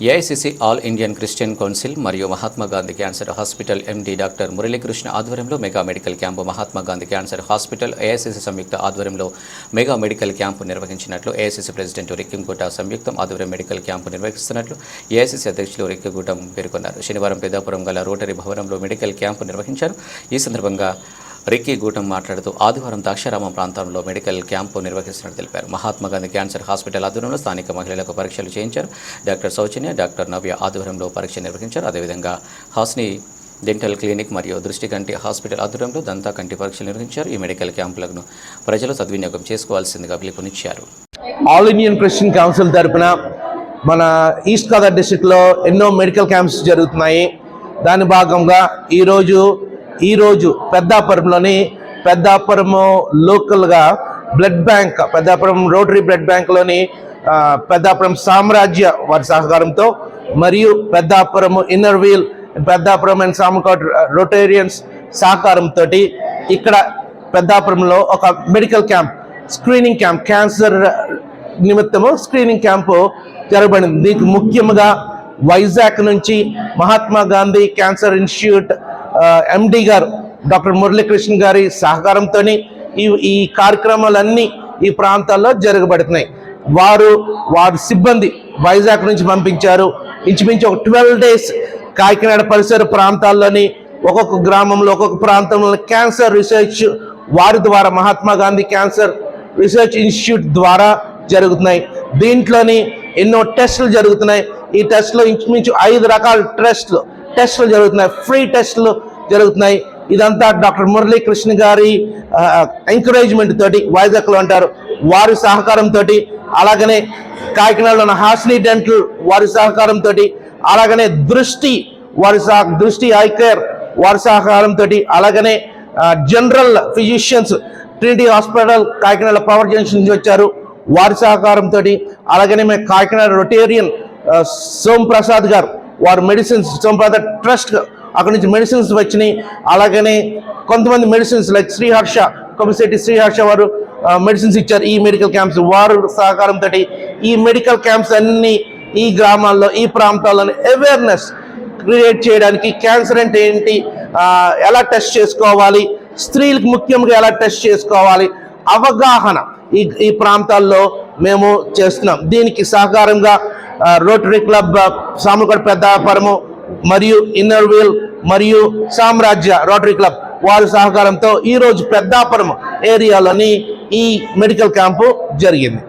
AICC all Indian Christian council మరియు Mahatma Gandhi cancer hospital MD doctor Muralikrishna ఆధ్వర్యంలో mega medical camp Mahatma Gandhi cancer hospital AICC సంయుక్త ఆధ్వర్యంలో mega medical camp నిర్వహించినట్లు AICC president రిక్కింగుట సంయుక్తం ఆధ్వర్యం మెడికల్ క్యాంపు నిర్వహిస్తున్నట్లు ఏఐసిసి అధ్యక్షులు రిక్కింగుటం పేర్కొన్నారు. శనివారం పెద్దాపురం గల రోటరీ భవనంలో మెడికల్ క్యాంపు నిర్వహించారు. ఈ సందర్భంగా రిక్కీ గూటం మాట్లాడుతూ ఆదివారం ద్రాక్షారామం ప్రాంతంలో మెడికల్ క్యాంపు నిర్వహిస్తున్నట్టు తెలిపారు. మహాత్మా గాంధీ క్యాన్సర్ హాస్పిటల్ ఆధ్వర్యంలో స్థానిక మహిళలకు పరీక్షలు చేయించారు. డాక్టర్ సౌజన్య, డాక్టర్ నవ్య ఆధ్వర్యంలో పరీక్ష నిర్వహించారు. అదేవిధంగా హాస్ని డెంటల్ క్లినిక్ మరియు దృష్టి కంటి హాస్పిటల్ ఆధ్వర్యంలో దంతా కంటి పరీక్షలు నిర్వహించారు. ఈ మెడికల్ క్యాంపులను ప్రజలు సద్వినియోగం చేసుకోవాల్సిందిగా పిలుపునిచ్చారు. ఆల్ ఇండియన్ క్రిస్టియన్ కౌన్సిల్ తరపున మన ఈస్ట్ గోదావరి డిస్ట్రిక్ట్లో ఎన్నో మెడికల్ క్యాంప్స్ జరుగుతున్నాయి. దాని భాగంగా ఈరోజు పెద్దాపురం లోకల్గా blood bank, Peddapuram rotary blood బ్యాంక్లోని పెద్దాపురం సామ్రాజ్య వారి సహకారంతో మరియు Peddapuram inner wheel, Peddapuram and Samalkot rotarians సహకారంతో ఇక్కడ పెద్దాపురంలో ఒక medical camp, screening camp, cancer నిమిత్తము స్క్రీనింగ్ క్యాంపు జరగబడింది. దీనికి ముఖ్యంగా వైజాగ్ నుంచి Mahatma Gandhi cancer institute MD గారు డాక్టర్ మురళీకృష్ణ గారి సహకారంతో ఈ కార్యక్రమాలన్నీ ఈ ప్రాంతాల్లో జరగబడుతున్నాయి. వారి సిబ్బంది వైజాగ్ నుంచి పంపించారు. ఇంచుమించు ఒక 12 days కాకినాడ పరిసర ప్రాంతాల్లోని ఒక్కొక్క గ్రామంలో ఒక్కొక్క ప్రాంతంలో క్యాన్సర్ రీసెర్చ్ వారి ద్వారా Mahatma Gandhi cancer research institute ద్వారా జరుగుతున్నాయి. దీంట్లోని ఎన్నో టెస్టులు జరుగుతున్నాయి. ఈ టెస్టులో ఇంచుమించు 5 రకాల టెస్టులు జరుగుతున్నాయి, ఫ్రీ టెస్టులు జరుగుతున్నాయి. ఇదంతా డాక్టర్ మురళీకృష్ణ గారి ఎంకరేజ్మెంట్ తోటి, వైజాగ్లో అంటారు వారి సహకారంతో, అలాగనే కాకినాడలో ఉన్న హాస్ని డెంటల్ వారి సహకారంతో, అలాగనే దృష్టి ఐ కేర్ వారి సహకారంతో, అలాగనే general physicians Trinity hospital Kakinada power junction నుంచి వచ్చారు వారి సహకారంతో, అలాగనే మేము కాకినాడ రొటేరియన్ సోమప్రసాద్ గారు వారు మెడిసిన్స్ సోమప్రసాద్ ట్రస్ట్ అక్కడి నుంచి మెడిసిన్స్ వచ్చినాయి. అలాగనే కొంతమంది మెడిసిన్స్ లైక్ శ్రీహర్ష కొమిశెట్టి శ్రీహర్ష వారు మెడిసిన్స్ ఇచ్చారు. ఈ మెడికల్ క్యాంప్స్ వారు సహకారంతో ఈ మెడికల్ క్యాంప్స్ అన్నీ ఈ గ్రామాల్లో, ఈ ప్రాంతాల్లోని అవేర్నెస్ క్రియేట్ చేయడానికి, క్యాన్సర్ అంటే ఏంటి, ఎలా టెస్ట్ చేసుకోవాలి, స్త్రీలకు ముఖ్యంగా ఎలా టెస్ట్ చేసుకోవాలి, అవగాహన ఈ ప్రాంతాల్లో మేము చేస్తున్నాం. దీనికి సహకారంగా రోటరీ క్లబ్ సామకోట పెద్దాపురము మరియు ఇన్నర్ వీల్ మరియు సామ్రాజ్య రోటరీ క్లబ్ వారి సహకారంతో ఈరోజు పెద్దాపురం ఏరియాలోని ఈ మెడికల్ క్యాంపు జరిగింది.